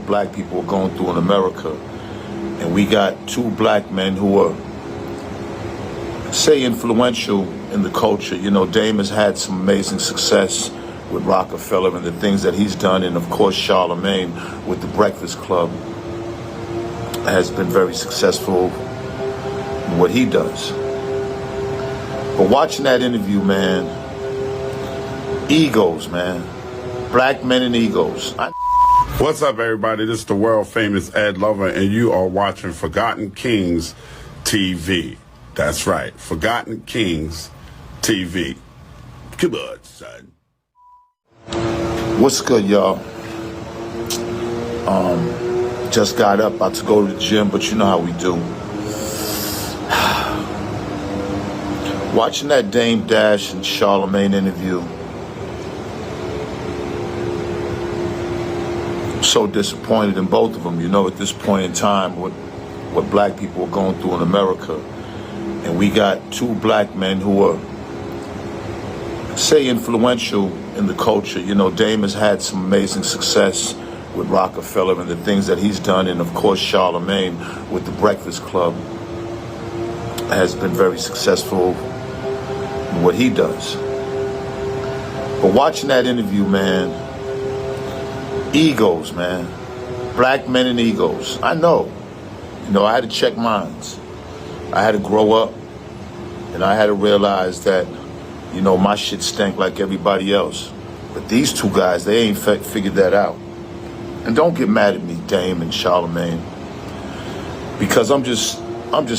black people are going through in America. And we got two black men who are, say, influential in the culture. You know, Dame has had some amazing success with Rockefeller and the things that he's done. And of course, Charlamagne with the Breakfast Club has been very successful in what he does. But watching that interview, man, egos, man. Black men and egos. What's up, everybody? This is the world famous Ed Lover, and you are watching Forgotten Kings TV. That's right, Forgotten Kings TV. Come on, son. What's good, y'all? Just got up, about to go to the gym, but you know how we do. Watching that Dame Dash and Charlamagne interview, I'm so disappointed in both of them. You know, at this point in time, what black people are going through in America. And we got two black men who are, say, influential in the culture. You know, Dame has had some amazing success with Rockefeller and the things that he's done. And of course, Charlamagne with the Breakfast Club has been very successful in what he does. But watching that interview, man, egos, man. Black men and egos. I know. You know, I had to check mines. I had to grow up, and I had to realize that, you know, my shit stank like everybody else. But these two guys, they ain't figured that out. And don't get mad at me, Dame and Charlamagne, because I'm just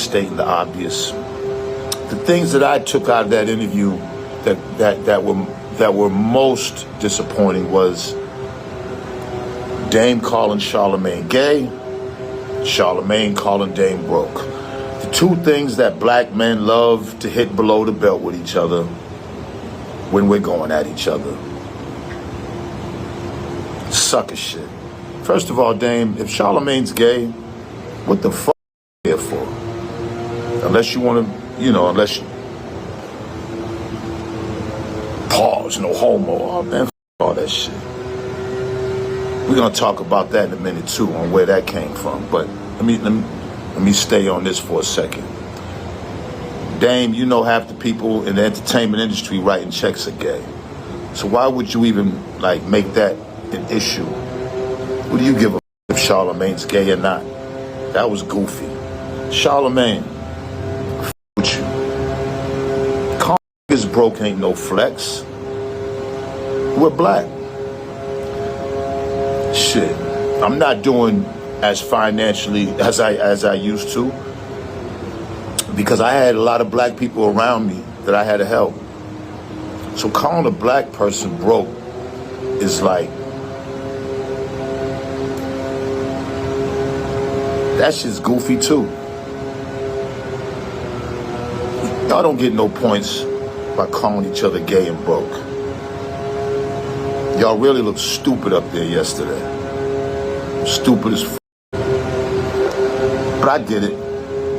stating the obvious. The things that I took out of that interview that were most disappointing was Dame calling Charlamagne gay, Charlamagne calling Dame broke. The two things that black men love to hit below the belt with each other when we're going at each other. Sucker shit. First of all, Dame, if Charlamagne's gay, what the fuck are you here for? Unless you want to, you know, unless you... Pause, no homo. Oh, man, f*** all that shit. We're going to talk about that in a minute, too, on where that came from. But let me stay on this for a second. Dame, you know half the people in the entertainment industry writing checks are gay. So why would you even, like, make that an issue? What do you give a if Charlamagne's gay or not? That was goofy. Charlamagne, with you. Calm is broke ain't no flex. We're black. Shit, I'm not doing as financially as I used to, because I had a lot of black people around me that I had to help. So calling a black person broke is like, that's just goofy too. Y'all don't get no points by calling each other gay and broke. Y'all really looked stupid up there yesterday. Stupid as f***. But I get it.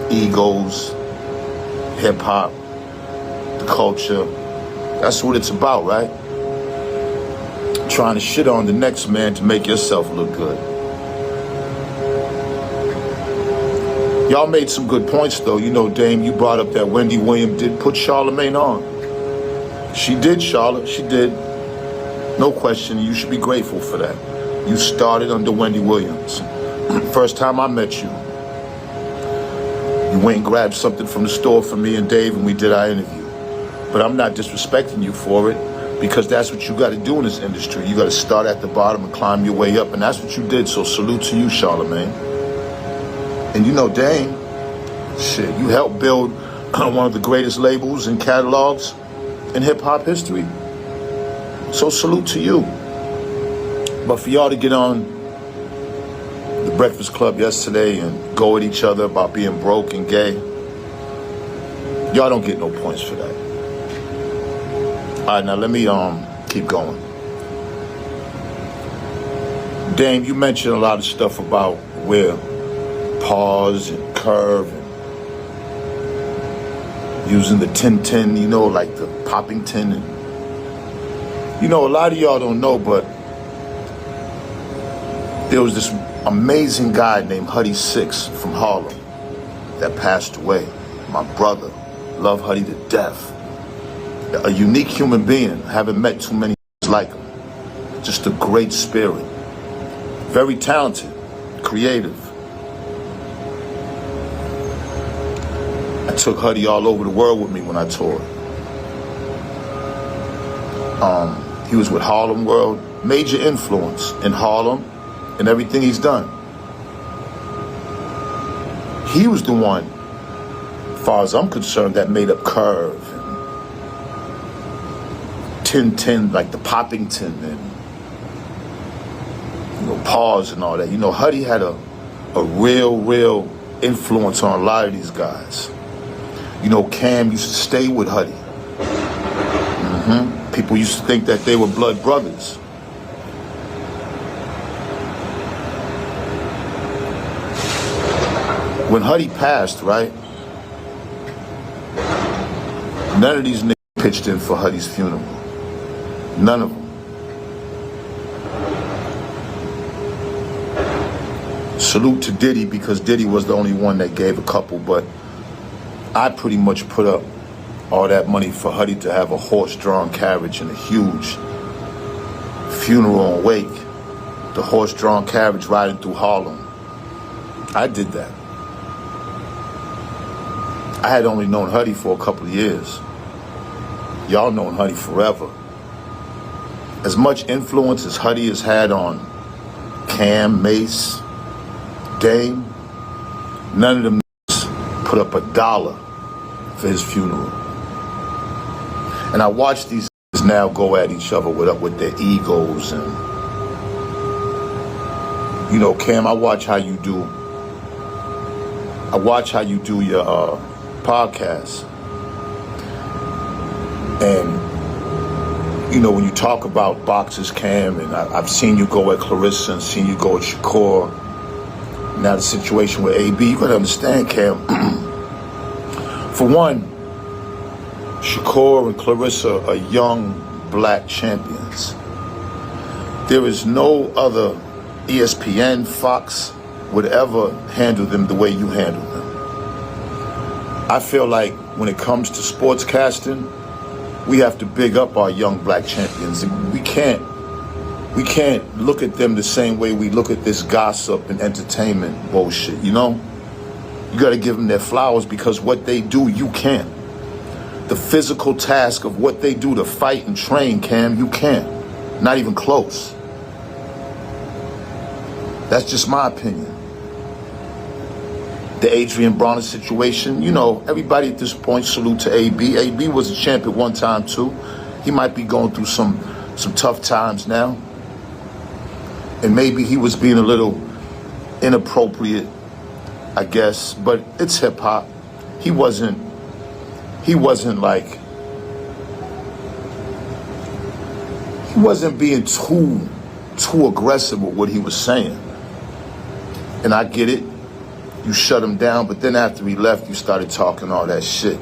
Egos, hip-hop, the culture. That's what it's about, right? Trying to shit on the next man to make yourself look good. Y'all made some good points, though. You know, Dame, you brought up that Wendy Williams did put Charlamagne on. She did, Charlotte. She did. No question. You should be grateful for that. You started under Wendy Williams. First time I met you, you went and grabbed something from the store for me and Dave, and we did our interview. But I'm not disrespecting you for it, because that's what you got to do in this industry. You got to start at the bottom and climb your way up, and that's what you did. So salute to you, Charlamagne. And you know, Dame, shit, you helped build one of the greatest labels and catalogs in hip-hop history. So salute to you. But for y'all to get on the Breakfast Club yesterday and go at each other about being broke and gay, y'all don't get no points for that. All right, now let me keep going. Dame, you mentioned a lot of stuff about where pause and curve and using the tin, you know, like the popping tin. And, you know, a lot of y'all don't know, but There was this amazing guy named Huie Six from Harlem that passed away. My brother, love Huie to death. A unique human being. Haven't met too many like him. Just a great spirit. Very talented, creative. I took Huie all over the world with me when I toured. He was with Harlem World, major influence in Harlem and everything he's done. He was the one, as far as I'm concerned, that made up Curve and Tin Tin, like the Poppington and Pause and all that. Huie had a real influence on a lot of these guys. Cam used to stay with Huie. People used to think that they were blood brothers. When Huie passed, right? None of these niggas pitched in for Huie's funeral. None of them. Salute to Diddy, because Diddy was the only one that gave a couple, but I pretty much put up all that money for Huie to have a horse-drawn carriage and a huge funeral and wake. The horse-drawn carriage riding through Harlem. I did that. I had only known Huie for a couple of years. Y'all known Huie forever. As much influence as Huie has had on Cam, Mace, Dame, none of them put up $1 for his funeral. And I watch these now go at each other with their egos and, Cam, I watch how you do your podcast. And, when you talk about boxers, Cam, and I've seen you go at Clarissa and seen you go at Shakur. Now the situation with AB, you gotta understand, Cam. For one, Shakur and Clarissa are young black champions. There is no other ESPN, Fox would ever handle them the way you handle them. I feel like when it comes to sportscasting, we have to big up our young black champions. We can't look at them the same way we look at this gossip and entertainment bullshit, You got to give them their flowers, because what they do, you can't. The physical task of what they do to fight and train, Cam, you can't. Not even close. That's just my opinion. The Adrian Bronner situation, everybody at this point, salute to AB. AB was a champ at one time too. He might be going through some tough times now. And maybe he was being a little inappropriate, I guess, but it's hip hop. He wasn't being too aggressive with what he was saying. And I get it. You shut him down, but then after he left, you started talking all that shit.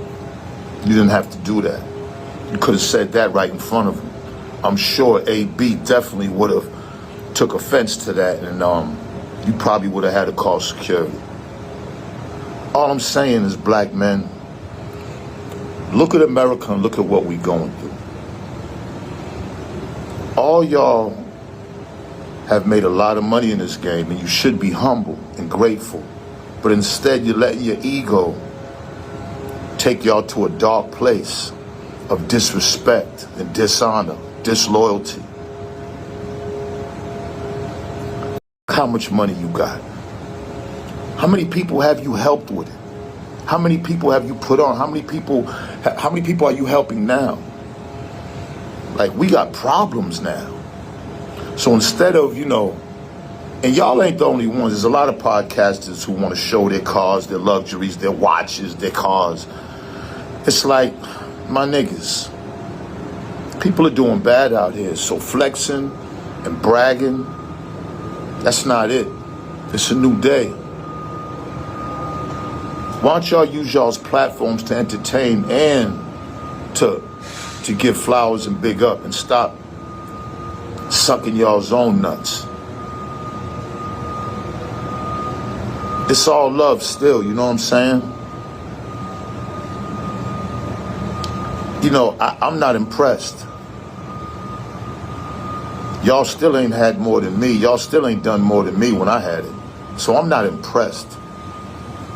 You didn't have to do that. You could have said that right in front of him. I'm sure AB definitely would have took offense to that, and you probably would have had to call security. All I'm saying is, black men, look at America and look at what we're going through. All y'all have made a lot of money in this game, and you should be humble and grateful. But instead, you're letting your ego take y'all to a dark place of disrespect and dishonor, disloyalty. How much money you got? How many people have you helped with it? How many people have you put on? How many people are you helping now? Like, we got problems now. So instead of, and y'all ain't the only ones. There's a lot of podcasters who want to show their cars, their luxuries, their watches, their cars. It's like, my niggas, people are doing bad out here. So flexing and bragging, that's not it. It's a new day. Why don't y'all use y'all's platforms to entertain and to give flowers and big up, and stop sucking y'all's own nuts? It's all love still, you know what I'm saying? You know, I'm not impressed. Y'all still ain't had more than me. Y'all still ain't done more than me when I had it. So I'm not impressed.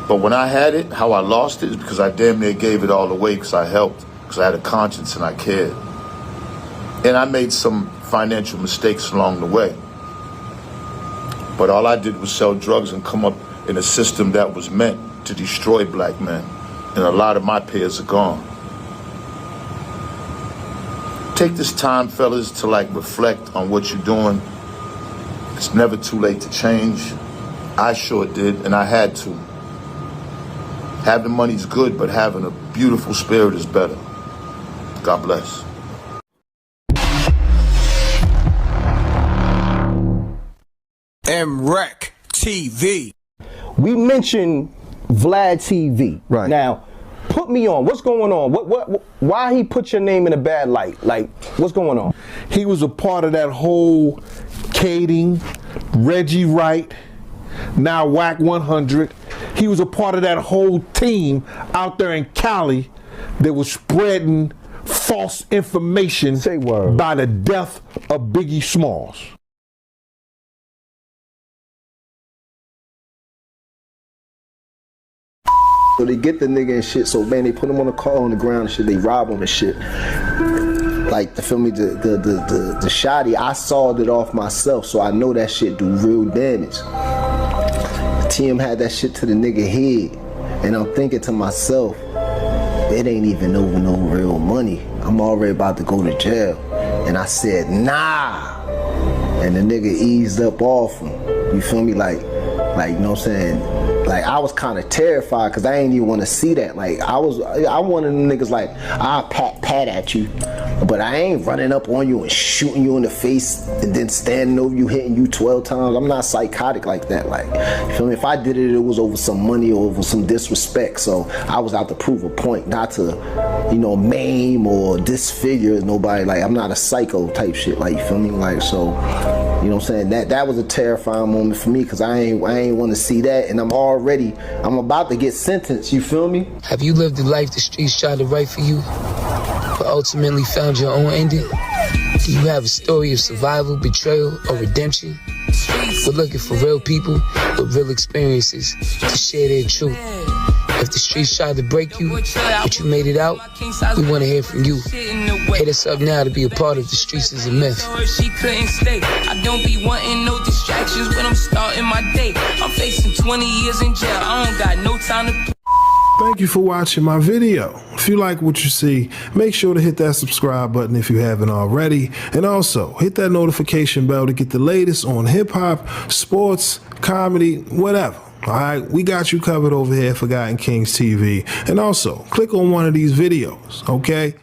But when I had it, how I lost it is because I damn near gave it all away because I helped, because I had a conscience and I cared. And I made some financial mistakes along the way. But all I did was sell drugs and come up in a system that was meant to destroy black men. And a lot of my peers are gone. Take this time, fellas, to like reflect on what you're doing. It's never too late to change. I sure did, and I had to. Having money's good, but having a beautiful spirit is better. God bless. MREC TV. We mentioned Vlad TV. Right. Now, put me on. What's going on? Why he put your name in a bad light? Like, what's going on? He was a part of that whole Kading, Reggie Wright, now Whack 100. He was a part of that whole team out there in Cali that was spreading false information by the death of Biggie Smalls. So they get the nigga and shit, so man, they put him on the car on the ground and shit, they rob him and shit. Like, the feel me, the shotty, I sawed it off myself, so I know that shit do real damage. TM had that shit to the nigga head, and I'm thinking to myself, it ain't even over no real money. I'm already about to go to jail. And I said, nah. And the nigga eased up off him. You feel me? Like, you know what I'm saying? Like, I was kind of terrified because I ain't even want to see that. Like, I'm one of them niggas like, I'll pat at you, but I ain't running up on you and shooting you in the face and then standing over you, hitting you 12 times. I'm not psychotic like that. Like, you feel me? If I did it, it was over some money or over some disrespect. So I was out to prove a point, not to, you know, maim or disfigure nobody. Like, I'm not a psycho type shit. Like, you feel me? Like, so, you know what I'm saying? That was a terrifying moment for me because I ain't want to see that, and I'm about to get sentenced, you feel me? Have you lived the life the streets tried to write for you, but ultimately found your own ending? Do you have a story of survival, betrayal, or redemption? We're looking for real people with real experiences to share their truth. If the streets tried to break you, but you made it out, we want to hear from you. Hit us up now to be a part of The Streets Is a Myth. She couldn't stay. I don't be wanting no distractions when I'm starting my day. I'm facing 20 years in jail. I don't got no time to... Thank you for watching my video. If you like what you see, make sure to hit that subscribe button if you haven't already. And also, hit that notification bell to get the latest on hip-hop, sports, comedy, whatever. All right, we got you covered over here at Forgotten Kings TV. And also, click on one of these videos, okay?